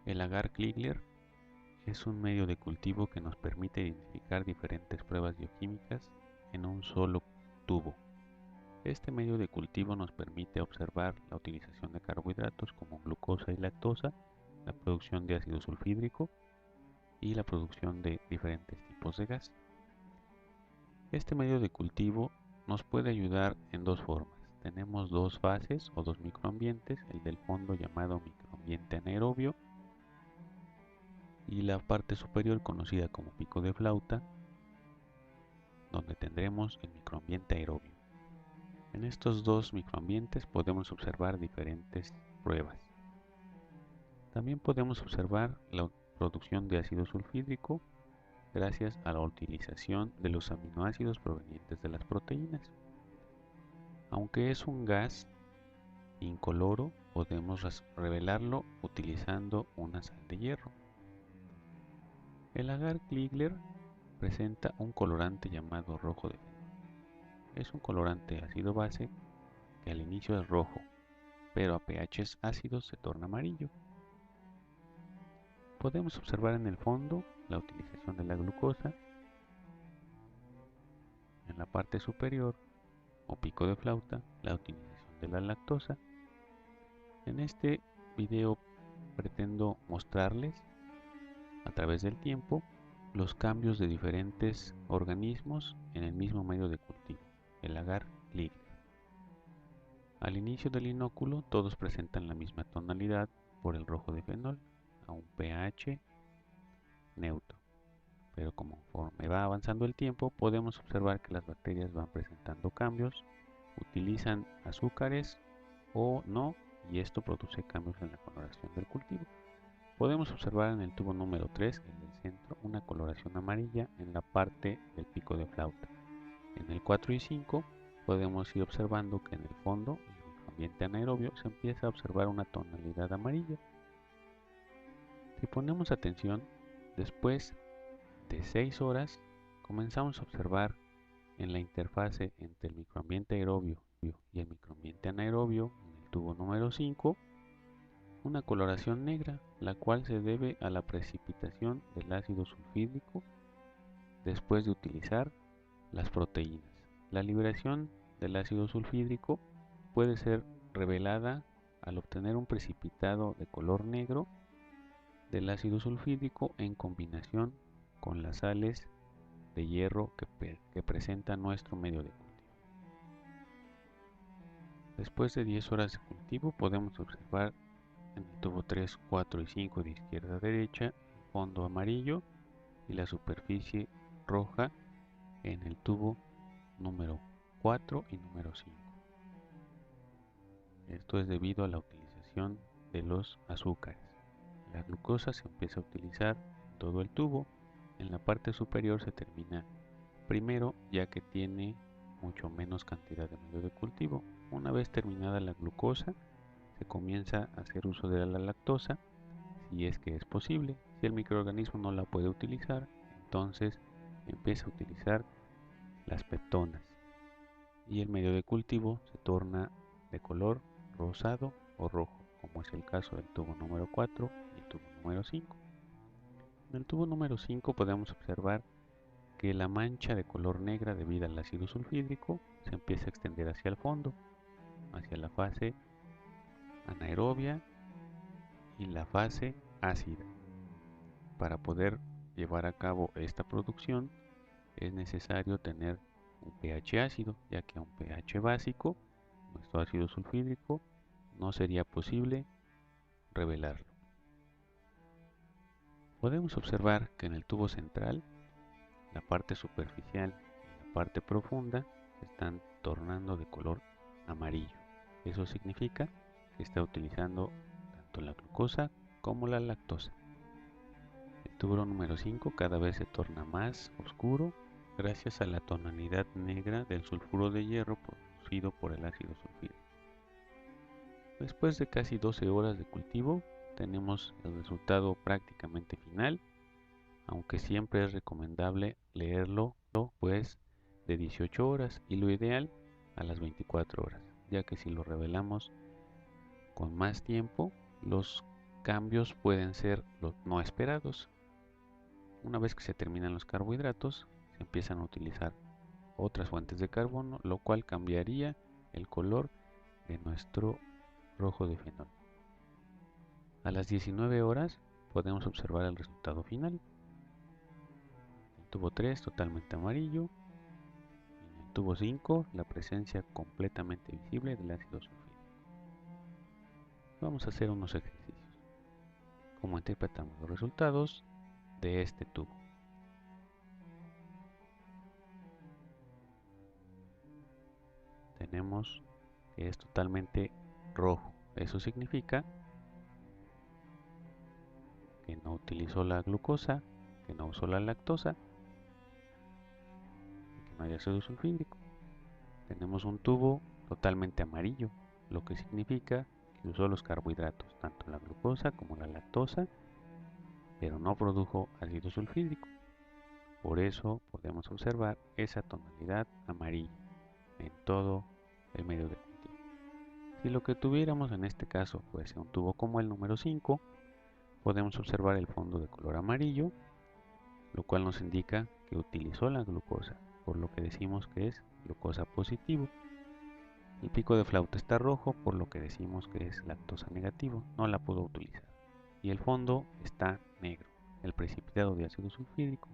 El agar Kligler es un medio de cultivo que nos permite identificar diferentes pruebas bioquímicas en un solo tubo. Este medio de cultivo nos permite observar la utilización de carbohidratos como glucosa y lactosa, la producción de ácido sulfídrico y la producción de diferentes tipos de gas. Este medio de cultivo nos puede ayudar en dos formas. Tenemos dos fases o dos microambientes, el del fondo llamado microambiente anaerobio y la parte superior conocida como pico de flauta, donde tendremos el microambiente aerobio. En estos dos microambientes podemos observar diferentes pruebas. También podemos observar la producción de ácido sulfídrico gracias a la utilización de los aminoácidos provenientes de las proteínas. Aunque es un gas incoloro, podemos revelarlo utilizando una sal de hierro. El agar Kligler presenta un colorante llamado rojo de fenol. Es un colorante ácido base que al inicio es rojo, pero a pH ácidos se torna amarillo. Podemos observar en el fondo la utilización de la glucosa, en la parte superior o pico de flauta la utilización de la lactosa. En este video pretendo mostrarles a través del tiempo los cambios de diferentes organismos en el mismo medio de cultivo, el agar Kligler. Al inicio del inóculo todos presentan la misma tonalidad por el rojo de fenol a un pH neutro, pero conforme va avanzando el tiempo podemos observar que las bacterias van presentando cambios, utilizan azúcares o no, y esto produce cambios en la coloración del cultivo. Podemos observar en el tubo número 3, el del centro, una coloración amarilla en la parte del pico de flauta. En el 4 y 5 podemos ir observando que en el fondo, en el microambiente anaerobio, se empieza a observar una tonalidad amarilla. Si ponemos atención, después de 6 horas comenzamos a observar en la interfase entre el microambiente aerobio y el microambiente anaerobio, en el tubo número 5, una coloración negra, la cual se debe a la precipitación del ácido sulfídrico después de utilizar las proteínas. La liberación del ácido sulfídrico puede ser revelada al obtener un precipitado de color negro del ácido sulfídrico en combinación con las sales de hierro que presenta nuestro medio de cultivo. Después de 10 horas de cultivo podemos observar en el tubo 3, 4 y 5 de izquierda a derecha el fondo amarillo y la superficie roja en el tubo número 4 y número 5. Esto es debido a la utilización de los azúcares. La glucosa se empieza a utilizar en todo el tubo. En la parte superior se termina primero, ya que tiene mucho menos cantidad de medio de cultivo. Una vez terminada la glucosa, se comienza a hacer uso de la lactosa, si es que es posible. Si el microorganismo no la puede utilizar, entonces empieza a utilizar las peptonas y el medio de cultivo se torna de color rosado o rojo, como es el caso del tubo número 4 y el tubo número 5. En el tubo número 5 podemos observar que la mancha de color negra debido al ácido sulfídrico se empieza a extender hacia el fondo, hacia la fase anaerobia y la fase ácida. Para poder llevar a cabo esta producción es necesario tener un pH ácido, ya que a un pH básico, nuestro ácido sulfídrico, no sería posible revelarlo. Podemos observar que en el tubo central, la parte superficial y la parte profunda se están tornando de color amarillo. Eso significa que está utilizando tanto la glucosa como la lactosa. El tubo número 5 cada vez se torna más oscuro gracias a la tonalidad negra del sulfuro de hierro producido por el ácido sulfídrico. Después de casi 12 horas de cultivo, tenemos el resultado prácticamente final, aunque siempre es recomendable leerlo después de 18 horas y lo ideal a las 24 horas, ya que si lo revelamos con más tiempo, los cambios pueden ser los no esperados. Una vez que se terminan los carbohidratos, se empiezan a utilizar otras fuentes de carbono, lo cual cambiaría el color de nuestro rojo de fenol. A las 19 horas podemos observar el resultado final. En el tubo 3 totalmente amarillo, y en el tubo 5 la presencia completamente visible del ácido sulfúrico. Vamos a hacer unos ejercicios. ¿Cómo interpretamos los resultados de este tubo? Tenemos que es totalmente rojo. Eso significa que no utilizó la glucosa, que no usó la lactosa, y que no hay ácido sulfídrico. Tenemos un tubo totalmente amarillo, lo que significa que usó los carbohidratos, tanto la glucosa como la lactosa, pero no produjo ácido sulfídrico. Por eso podemos observar esa tonalidad amarilla en todo el medio de cultivo. Si lo que tuviéramos en este caso fuese un tubo como el número 5, podemos observar el fondo de color amarillo, lo cual nos indica que utilizó la glucosa, por lo que decimos que es glucosa positivo. El pico de flauta está rojo, por lo que decimos que es lactosa negativo, no la pudo utilizar. Y el fondo está negro, el precipitado de ácido sulfídrico.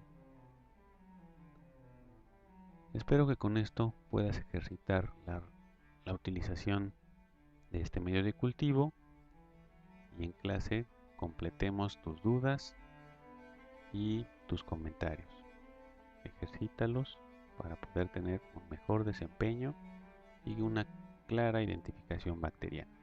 Espero que con esto puedas ejercitar la utilización de este medio de cultivo y en clase completemos tus dudas y tus comentarios. Ejercítalos para poder tener un mejor desempeño y una clara identificación bacteriana.